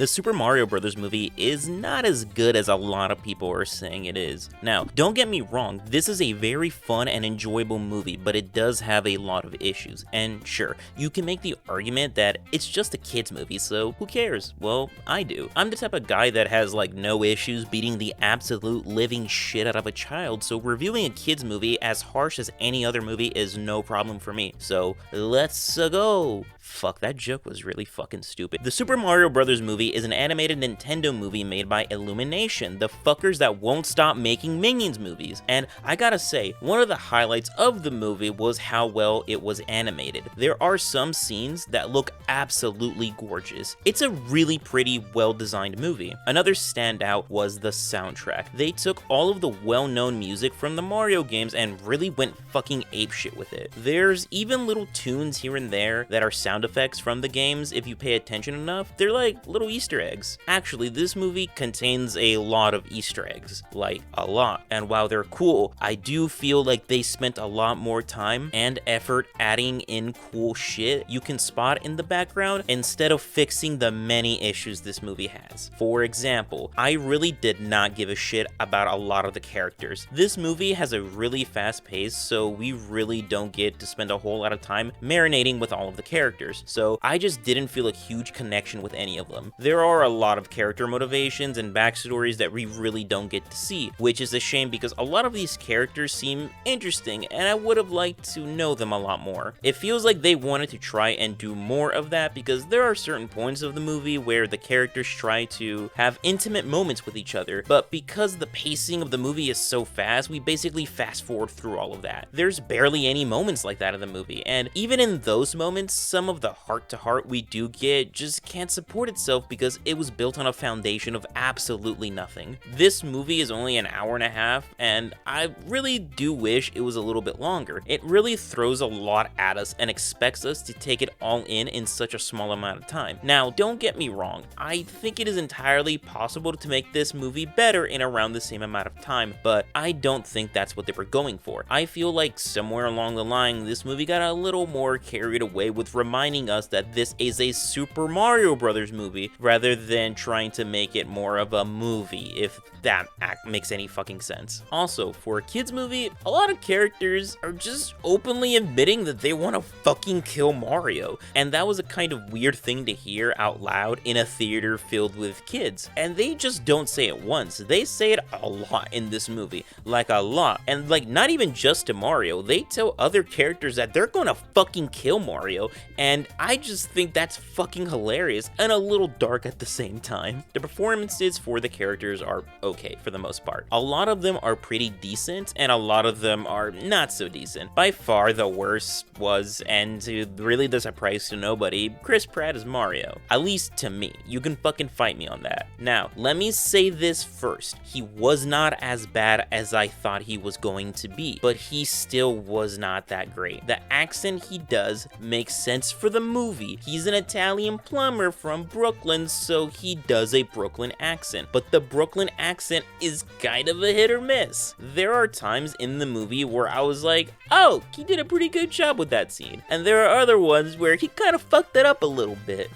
The Super Mario Bros. Movie is not as good as a lot of people are saying it is. Now, don't get me wrong, this is a very fun and enjoyable movie, but it does have a lot of issues. And sure, you can make the argument that it's just a kid's movie, so who cares? Well, I do. I'm the type of guy that has like no issues beating the absolute living shit out of a child, so reviewing a kid's movie as harsh as any other movie is no problem for me. So let's go. Fuck, that joke was really fucking stupid. The Super Mario Bros. Movie is an animated Nintendo movie made by Illumination, the fuckers that won't stop making Minions movies. And I gotta say, one of the highlights of the movie was how well it was animated. There are some scenes that look absolutely gorgeous. It's a really pretty, well-designed movie. Another standout was the soundtrack. They took all of the well-known music from the Mario games and really went fucking apeshit with it. There's even little tunes here and there that are sound effects from the games. If you pay attention enough, they're like little Easter eggs. Actually, this movie contains a lot of Easter eggs, like a lot. And while they're cool, I do feel like they spent a lot more time and effort adding in cool shit you can spot in the background instead of fixing the many issues this movie has. For example, I really did not give a shit about a lot of the characters. This movie has a really fast pace, so we really don't get to spend a whole lot of time marinating with all of the characters. So I just didn't feel a huge connection with any of them. There are a lot of character motivations and backstories that we really don't get to see, which is a shame because a lot of these characters seem interesting and I would have liked to know them a lot more. It feels like they wanted to try and do more of that because there are certain points of the movie where the characters try to have intimate moments with each other, but because the pacing of the movie is so fast, we basically fast forward through all of that. There's barely any moments like that in the movie, and even in those moments, some of the heart-to-heart we do get just can't support itself because it was built on a foundation of absolutely nothing. This movie is only an hour and a half, and I really do wish it was a little bit longer. It really throws a lot at us and expects us to take it all in such a small amount of time. Now, don't get me wrong, I think it is entirely possible to make this movie better in around the same amount of time, but I don't think that's what they were going for. I feel like somewhere along the line, this movie got a little more carried away with reminding us that this is a Super Mario Bros. Movie rather than trying to make it more of a movie, if that makes any fucking sense. Also, for a kids movie, a lot of characters are just openly admitting that they want to fucking kill Mario, and that was a kind of weird thing to hear out loud in a theater filled with kids. And they just don't say it once, they say it a lot in this movie, like a lot, and like not even just to Mario, they tell other characters that they're gonna fucking kill Mario, and I just think that's fucking hilarious and a little dark at the same time. The performances for the characters are okay for the most part. A lot of them are pretty decent and a lot of them are not so decent. By far the worst was, and to really the surprise to nobody, Chris Pratt as Mario. At least to me. You can fucking fight me on that. Now, let me say this first. He was not as bad as I thought he was going to be, but he still was not that great. The accent he does makes sense for the movie. He's an Italian plumber from Brooklyn, so he does a Brooklyn accent, but the Brooklyn accent is kind of a hit or miss. There are times in the movie where I was like, oh, he did a pretty good job with that scene, and there are other ones where he kind of fucked it up a little bit.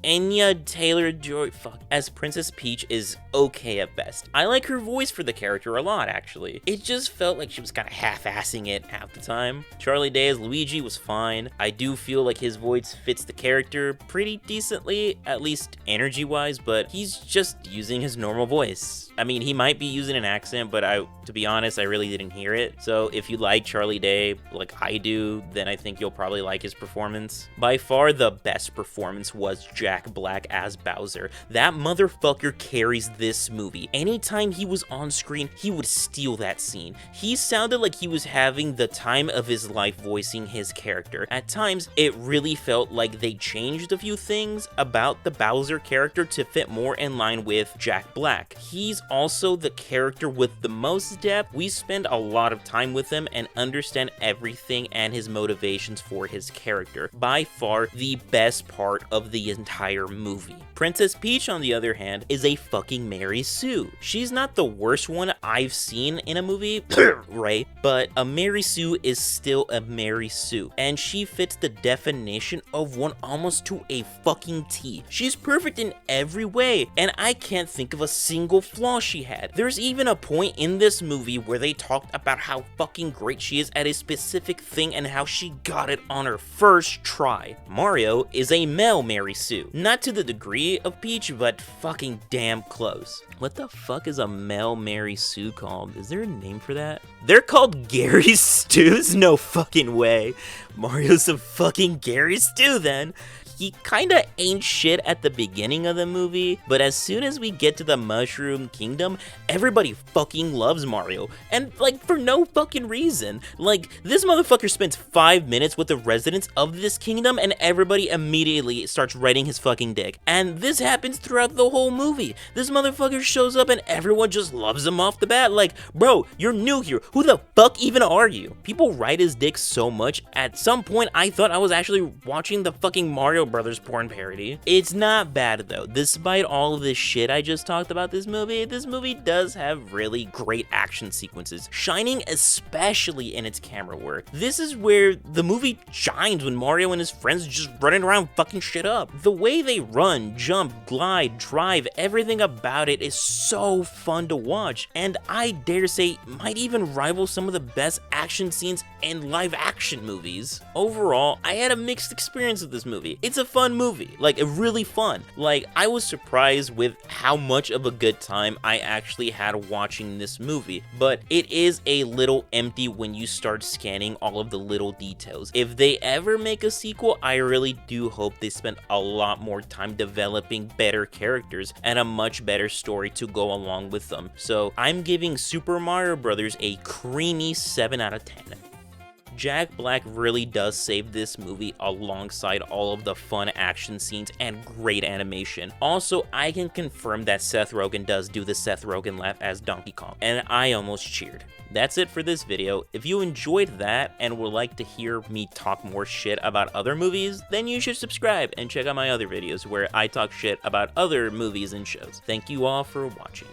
Anya Taylor-Joy as Princess Peach is okay at best. I like her voice for the character a lot, actually. It just felt like she was kind of half-assing it half the time. Charlie Day as Luigi was fine. I do feel like his voice fits the character pretty decently, at least energy-wise, but he's just using his normal voice. I mean, he might be using an accent, but to be honest, I really didn't hear it. So if you like Charlie Day like I do, then I think you'll probably like his performance. By far, the best performance was Jack Black as Bowser. That motherfucker carries this movie. Anytime he was on screen, he would steal that scene. He sounded like he was having the time of his life voicing his character. At times, it really felt like they changed a few things about the Bowser character to fit more in line with Jack Black. He's also the character with the most depth. We spend a lot of time with him and understand everything and his motivations for his character. By far, the best part of the entire entire movie. Princess Peach, on the other hand, is a fucking Mary Sue. She's not the worst one I've seen in a movie, right? But a Mary Sue is still a Mary Sue, and she fits the definition of one almost to a fucking T. She's perfect in every way, and I can't think of a single flaw she had. There's even a point in this movie where they talked about how fucking great she is at a specific thing and how she got it on her first try. Mario is a male Mary Sue. Not to the degree of Peach, but fucking damn close. What the fuck is a male Mary Sue called? Is there a name for that? They're called Gary Stews? No fucking way. Mario's a fucking Gary Stew then. He kinda ain't shit at the beginning of the movie, but as soon as we get to the Mushroom Kingdom, everybody fucking loves Mario, and like for no fucking reason. Like, this motherfucker spends 5 minutes with the residents of this kingdom and everybody immediately starts riding his fucking dick. And this happens throughout the whole movie. This motherfucker shows up and everyone just loves him off the bat. Like, bro, you're new here. Who the fuck even are you? People ride his dick so much, at some point I thought I was actually watching the fucking Mario Brothers porn parody. It's not bad though. Despite all of this shit I just talked about this movie does have really great action sequences, shining especially in its camera work. This is where the movie shines, when Mario and his friends just running around fucking shit up. The way they run, jump, glide, drive, everything about it is so fun to watch, and I dare say might even rival some of the best action scenes in live action movies. Overall, I had a mixed experience with this movie. It's a fun movie, like really fun. Like, I was surprised with how much of a good time I actually had watching this movie, but it is a little empty when you start scanning all of the little details. If they ever make a sequel, I really do hope they spend a lot more time developing better characters and a much better story to go along with them. So I'm giving Super Mario Bros. A creamy 7 out of 10. Jack Black really does save this movie alongside all of the fun action scenes and great animation. Also, I can confirm that Seth Rogen does do the Seth Rogen laugh as Donkey Kong, and I almost cheered. That's it for this video. If you enjoyed that and would like to hear me talk more shit about other movies, then you should subscribe and check out my other videos where I talk shit about other movies and shows. Thank you all for watching.